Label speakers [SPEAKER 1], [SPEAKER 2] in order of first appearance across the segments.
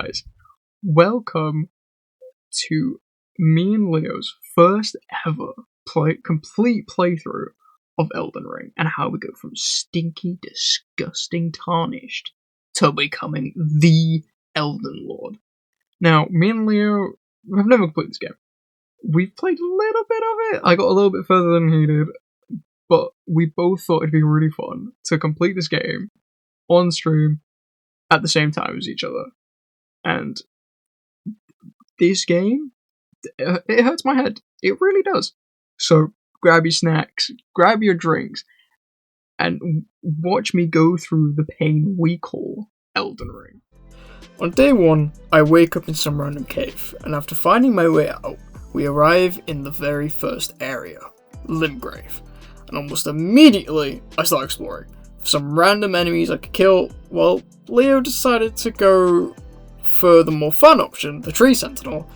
[SPEAKER 1] guys, welcome to me and Leo's first ever complete playthrough of Elden Ring, and how we go from stinky, disgusting, tarnished to becoming the Elden Lord. Now, me and Leo have never completed this game. We've played a little bit of it. I got a little bit further than he did, but we both thought it'd be really fun to complete this game on stream at the same time as each other. And this game, it hurts my head. It really does. So grab your snacks, grab your drinks, and watch me go through the pain we call Elden Ring.
[SPEAKER 2] On day 1, I wake up in some random cave, and after finding my way out, we arrive in the very first area, Limgrave, and almost immediately I start exploring. For some random enemies I could kill, well, Leo decided to go for the more fun option, the Tree Sentinel.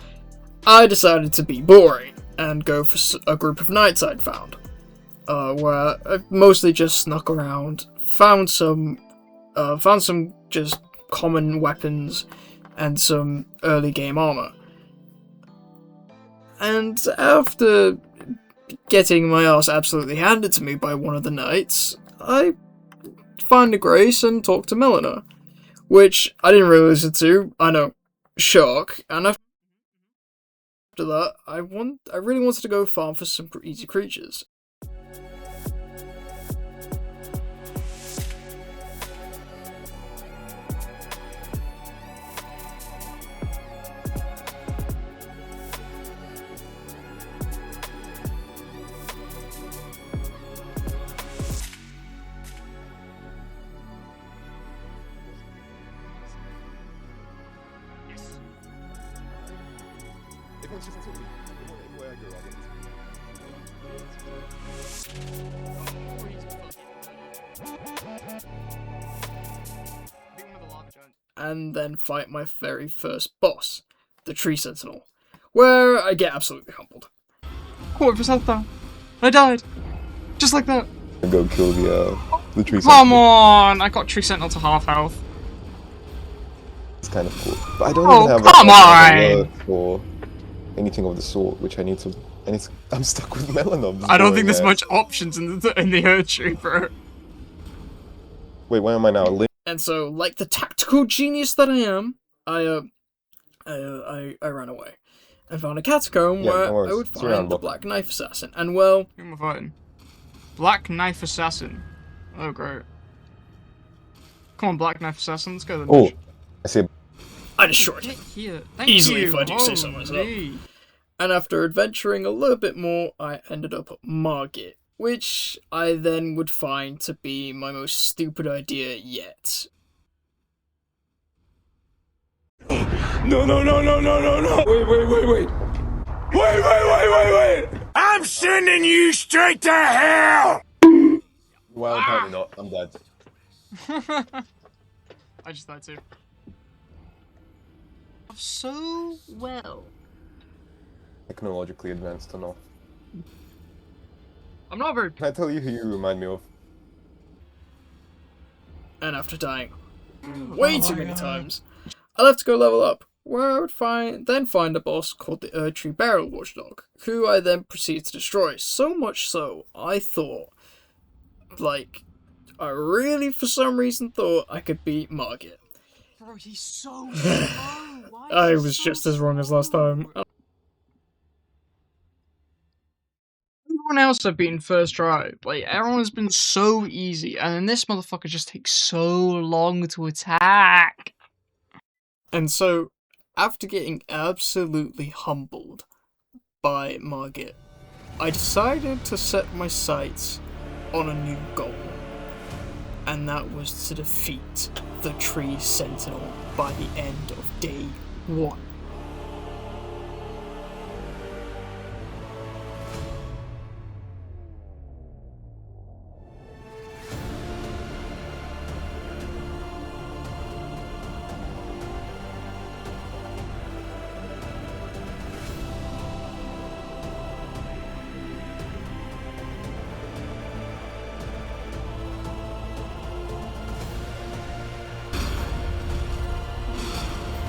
[SPEAKER 2] I decided to be boring and go for a group of knights I'd found, where I mostly just snuck around, found some just common weapons and some early game armor. And after getting my ass absolutely handed to me by one of the knights, I find a grace and talk to Melina, which I didn't really listen to. I know, shock. And after that, I really wanted to go farm for some easy creatures. And then fight my very first boss, the Tree Sentinel, where I get absolutely humbled.
[SPEAKER 1] Caught his health down. I died. Just like that.
[SPEAKER 3] Go kill the Tree Sentinel.
[SPEAKER 1] Come on! I got Tree Sentinel to half health.
[SPEAKER 3] It's kind of cool. But I don't even have
[SPEAKER 1] come
[SPEAKER 3] a word for anything of the sort, which I need to... I'm stuck with Melina.
[SPEAKER 1] I don't think there's much options in the Earth Tree, bro.
[SPEAKER 3] Wait, where am I now?
[SPEAKER 2] And so, like the tactical genius that I am, I ran away and found a catacomb where I would find the Black Knife Assassin. And well,
[SPEAKER 1] who am I fighting? Black Knife Assassin. Oh great! Come on, Black Knife Assassin. Let's go.
[SPEAKER 3] Oh, I see.
[SPEAKER 2] I destroyed it easily, if I do say so myself. And after adventuring a little bit more, I ended up at Margit, which I then would find to be my most stupid idea yet.
[SPEAKER 4] No. Wait. Wait. I'm sending you straight to hell!
[SPEAKER 3] Well, apparently not. I'm dead.
[SPEAKER 1] I just died too. So well.
[SPEAKER 3] Technologically advanced enough.
[SPEAKER 1] I'm not very...
[SPEAKER 3] Can I tell you who you remind me of?
[SPEAKER 2] And after dying way too many times, I left to go level up, where I would then find a boss called the Erdtree Barrel Watchdog, who I then proceeded to destroy. So much so, I thought, I really for some reason thought I could beat Margit.
[SPEAKER 1] Bro, he's so slow.
[SPEAKER 2] I was just as wrong as last time.
[SPEAKER 1] Everyone else I've beaten first try. Everyone has been so easy, and then this motherfucker just takes so long to attack.
[SPEAKER 2] And so, after getting absolutely humbled by Margit, I decided to set my sights on a new goal. And that was to defeat the Tree Sentinel by the end of day 1.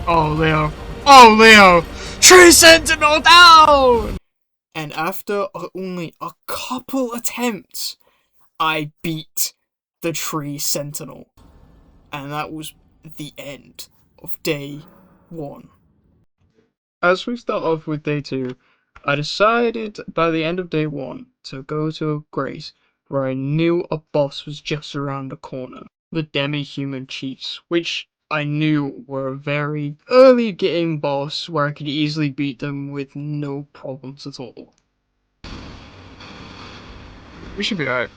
[SPEAKER 2] Oh, Leo. Oh, Leo! Tree Sentinel down! And after only a couple attempts, I beat the Tree Sentinel. And that was the end of day 1. As we start off with day 2, I decided by the end of day 1 to go to a grace where I knew a boss was just around the corner. The demi-human chiefs, which I knew were a very early game boss where I could easily beat them with no problems at all. We should be alright.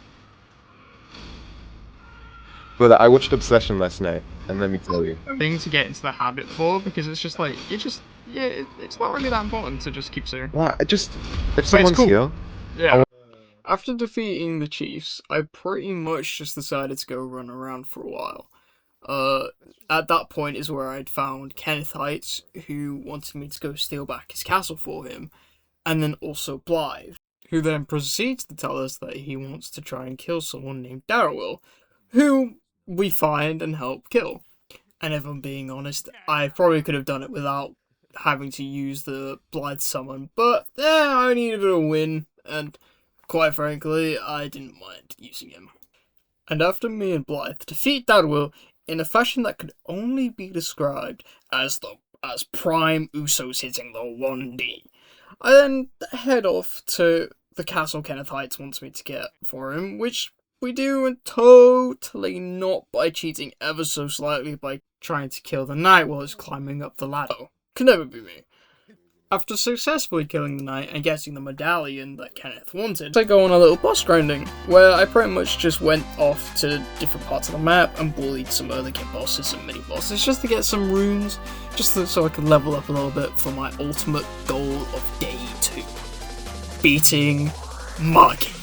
[SPEAKER 3] But I watched Obsession last night, and let me tell you.
[SPEAKER 2] Thing to get into the habit for, because it's just like, it's not really that important to just keep saying.
[SPEAKER 3] Well, if
[SPEAKER 2] But
[SPEAKER 3] someone's
[SPEAKER 2] it's cool.
[SPEAKER 3] here,
[SPEAKER 2] Yeah. After defeating the Chiefs, I pretty much just decided to go run around for a while. At that point is where I'd found Kenneth Heights, who wanted me to go steal back his castle for him, and then also Blythe, who then proceeds to tell us that he wants to try and kill someone named Darrell, who we find and help kill. And if I'm being honest, I probably could have done it without having to use the Blythe summon, but I needed a win, and quite frankly, I didn't mind using him. And after me and Blythe defeat Dadwill in a fashion that could only be described as prime Usos hitting the 1D, I then head off to the castle Kenneth Heights wants me to get for him, which we do, and totally not by cheating ever so slightly by trying to kill the knight while he's climbing up the ladder. Could never be me. After successfully killing the knight and getting the medallion that Kenneth wanted, I go on a little boss grinding, where I pretty much just went off to different parts of the map and bullied some other game bosses and mini bosses just to get some runes, so I could level up a little bit for my ultimate goal of day 2. Beating Margit.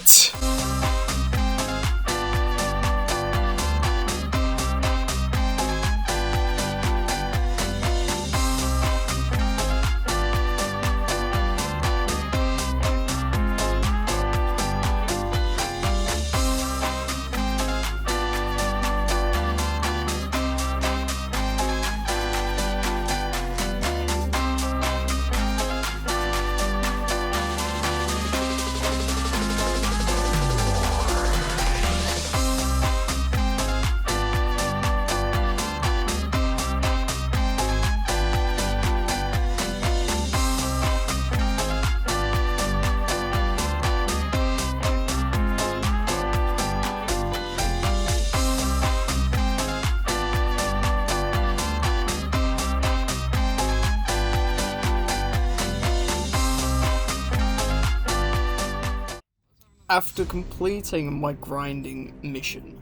[SPEAKER 2] After completing my grinding mission,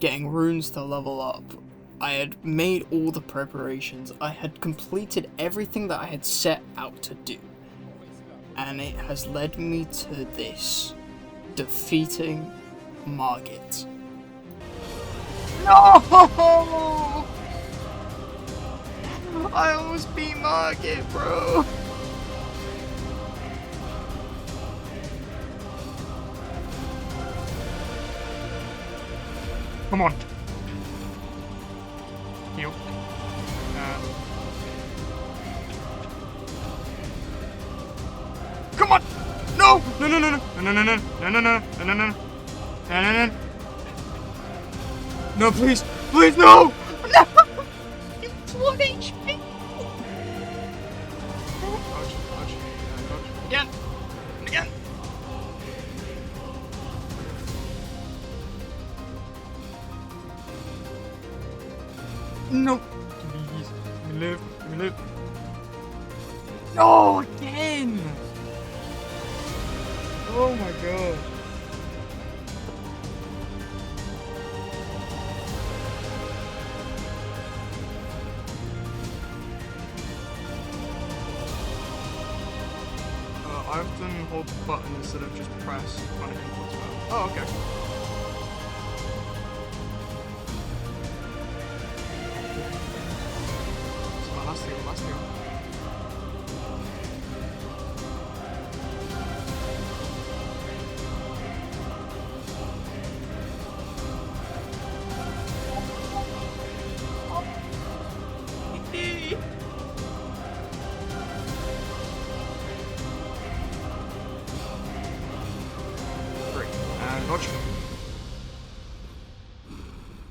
[SPEAKER 2] getting runes to level up, I had made all the preparations, I had completed everything that I had set out to do. And it has led me to this, defeating Margit. No! I almost beat Margit, bro! Come on. Heal. Come on! No! No, no, no, no, no, no, no, no, no, no, no, no, no, no, no, no. No, please! Please, no! No! It's 1 HP! Dodge. Again! Again! No! Please, let me live. No, again! Oh my god. I often hold the button instead of just press on an input as well. Oh, okay. Last year.
[SPEAKER 1] Dodge.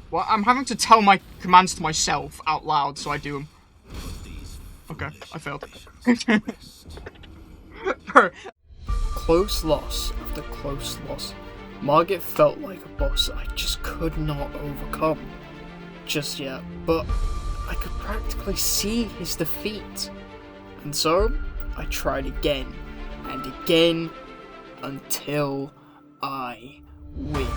[SPEAKER 1] Well, I'm having to tell my commands to myself out loud, so I do them. Okay, I failed. Bro.
[SPEAKER 2] Close loss after close loss. Margit felt like a boss I just could not overcome just yet, but I could practically see his defeat. And so, I tried again and again until I win.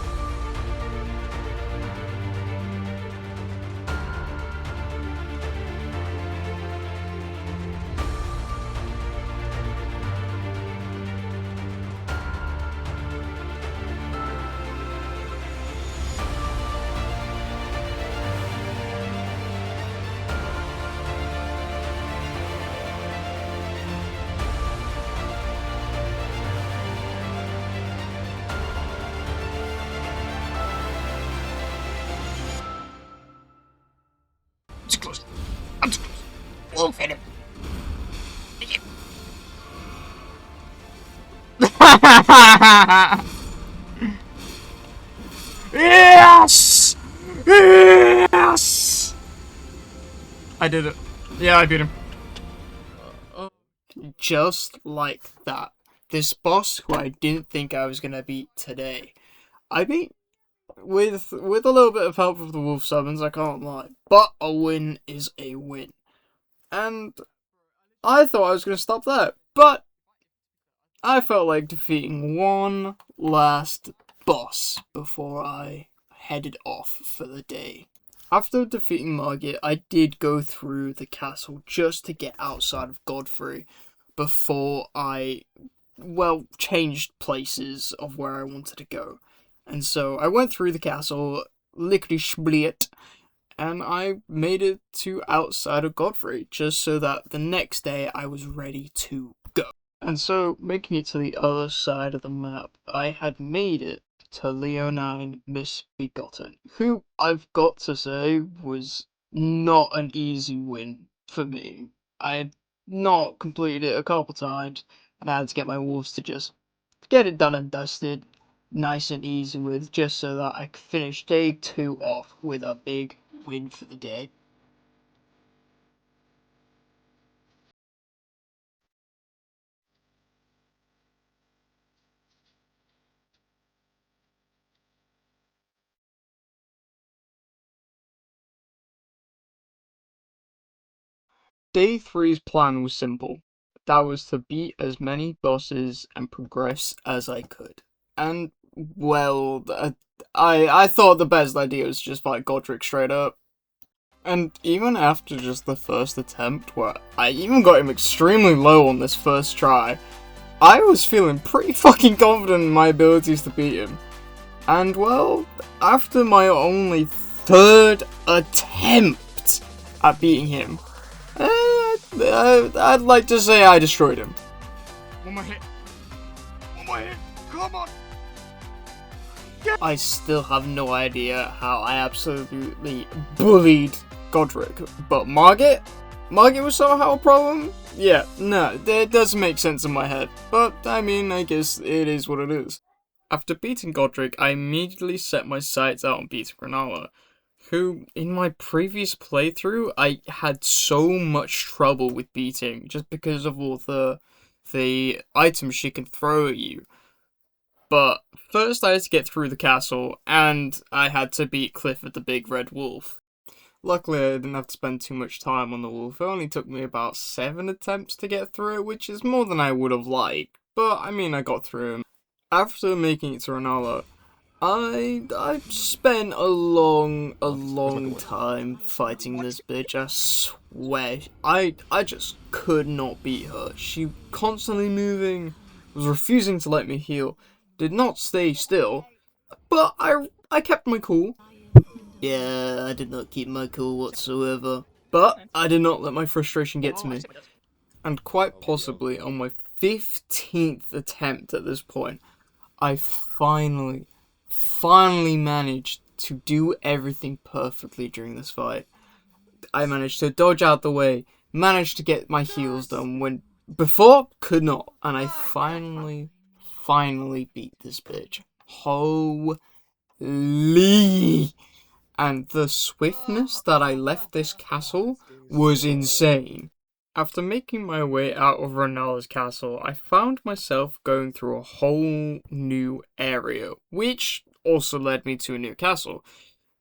[SPEAKER 1] Too close. I'm too close. Wolf hit him. Yes! Yes! I did it. Yeah, I beat him.
[SPEAKER 2] Just like that. This boss, who I didn't think I was gonna beat today, I beat with a little bit of help from the wolf summons, I can't lie. But a win is a win. And I thought I was gonna stop there, but I felt like defeating one last boss before I headed off for the day. After defeating Margit, I did go through the castle just to get outside of Godfrey before I, well, changed places of where I wanted to go. And so I went through the castle, lickety-split, and I made it to outside of Godfrey, just so that the next day I was ready to go. And so, making it to the other side of the map, I had made it to Leonine Misbegotten, who I've got to say was not an easy win for me. I had not completed it a couple times, and I had to get my wolves to just get it done and dusted, nice and easy with, just so that I could finish day 2 off with a big win for the day. Day 3's plan was simple. That was to beat as many bosses and progress as I could. And, well, I thought the best idea was just fight Godric straight up. And even after just the first attempt, where I even got him extremely low on this first try, I was feeling pretty fucking confident in my abilities to beat him. And, well, after my only 3rd attempt at beating him, I'd like to say I destroyed him.
[SPEAKER 1] One more hit. One more hit. Come on.
[SPEAKER 2] I still have no idea how I absolutely bullied Godric, but Margit was somehow a problem? Yeah, no, that doesn't make sense in my head, but I mean, I guess it is what it is. After beating Godric, I immediately set my sights out on beating Renala, who, in my previous playthrough, I had so much trouble with beating, just because of all the items she can throw at you. But first I had to get through the castle, and I had to beat Clifford the Big Red Wolf. Luckily I didn't have to spend too much time on the wolf. It only took me about 7 attempts to get through it, which is more than I would have liked. But, I mean, I got through him. After making it to Renala, I spent a long time fighting this bitch. I swear, I just could not beat her. She constantly moving, was refusing to let me heal, did not stay still, but I kept my cool. Yeah, I did not keep my cool whatsoever, but I did not let my frustration get to me. And quite possibly on my 15th attempt at this point, I finally managed to do everything perfectly during this fight. I managed to dodge out the way, managed to get my heals done when before could not, and I finally beat this bitch. Holy. And the swiftness that I left this castle was insane. After making my way out of Ronala's castle, I found myself going through a whole new area, which also led me to a new castle,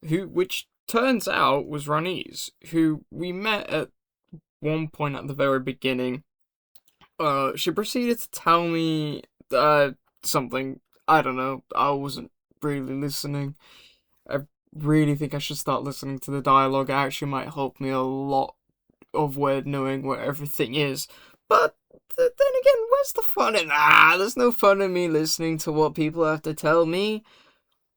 [SPEAKER 2] which turns out was Rani's, who we met at one point at the very beginning. She proceeded to tell me something. I don't know. I wasn't really listening. I really think I should start listening to the dialogue. It actually might help me a lot of knowing where everything is. But then again, where's the fun in that? There's no fun in me listening to what people have to tell me.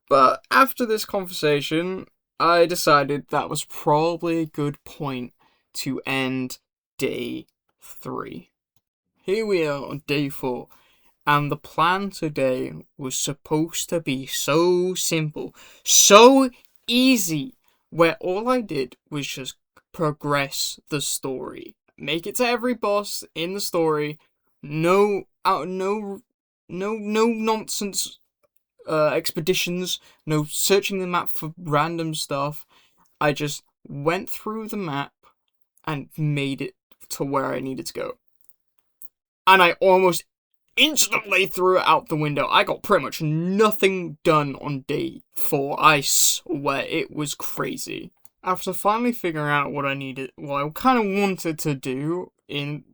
[SPEAKER 2] But after this conversation, I decided that was probably a good point to end day 3. Here we are on day 4, and the plan today was supposed to be so simple, so easy, where all I did was just progress the story, make it to every boss in the story, no nonsense expeditions, no searching the map for random stuff. I just went through the map and made it to where I needed to go. And I almost instantly threw it out the window. I got pretty much nothing done on day 4. I swear, it was crazy. After finally figuring out what I kind of wanted to do in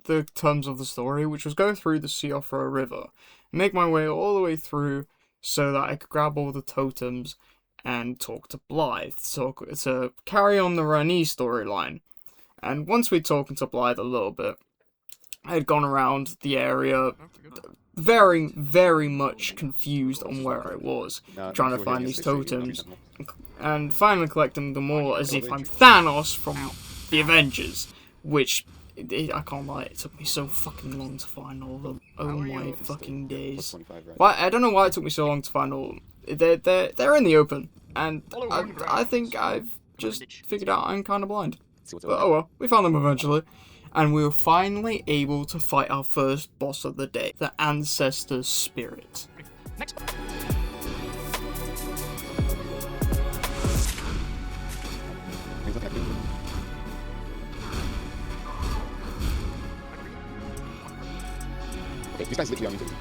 [SPEAKER 2] the terms of the story, which was go through the Siofra River, make my way all the way through so that I could grab all the totems and talk to Blythe, to carry on the Rani storyline. And once we'd talked to Blythe a little bit, I had gone around the area very, very much confused on where I was, trying to find these totems, and finally collecting them all as if I'm Thanos from the Avengers, which, I can't lie, it took me so fucking long to find all of them. Oh my fucking days. Why? I don't know why it took me so long to find all of them. They're in the open, and I think I've just figured out I'm kind of blind. But oh well, we found them eventually. And we were finally able to fight our first boss of the day, the Ancestor Spirit. Next.
[SPEAKER 3] Okay, this guy's literally on YouTube.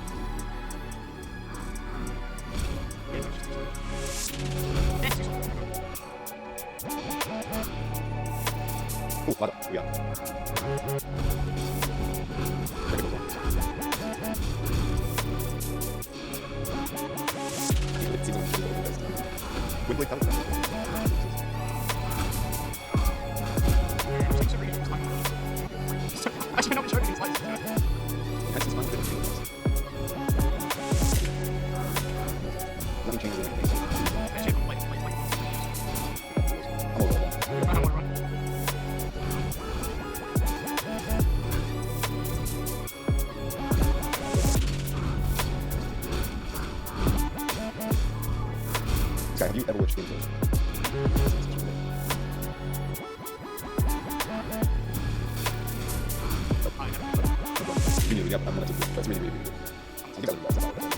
[SPEAKER 3] Oh, what up? Yeah. Nothing changes in anything. Have you ever watched gameplay? Really, I'm gonna take it. That's really, really good. I think that was about it.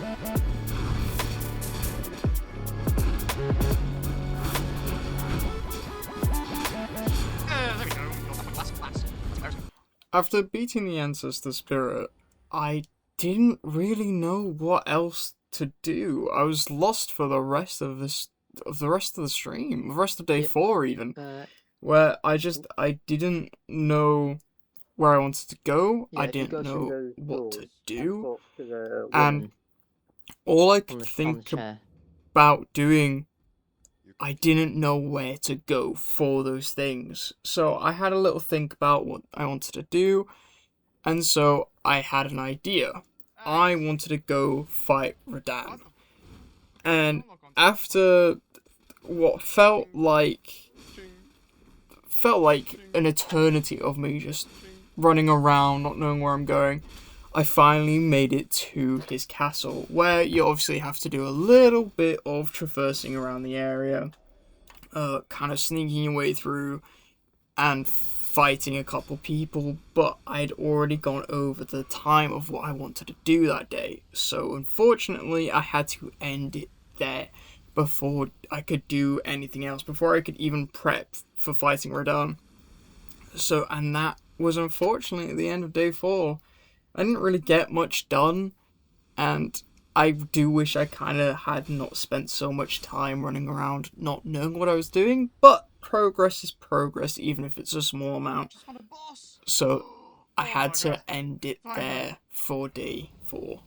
[SPEAKER 2] After beating the Ancestor Spirit, I didn't really know what else to do. I was lost for the rest of the stream, the rest of day 4 even, where I didn't know where I wanted to go. I didn't know what to do, and all I could think about doing, I didn't know where to go for those things. So I had a little think about what I wanted to do, and so I had an idea. I wanted to go fight Radan. And after what felt like an eternity of me just running around, not knowing where I'm going, I finally made it to his castle, where you obviously have to do a little bit of traversing around the area, kind of sneaking your way through, and fighting a couple people, but I'd already gone over the time of what I wanted to do that day. So unfortunately, I had to end it there before I could do anything else, before I could even prep for fighting Radon. So, and that was unfortunately at the end of day 4. I didn't really get much done, and I do wish I kind of had not spent so much time running around not knowing what I was doing, but progress is progress, even if it's a small amount. So I had to end it there for day 4.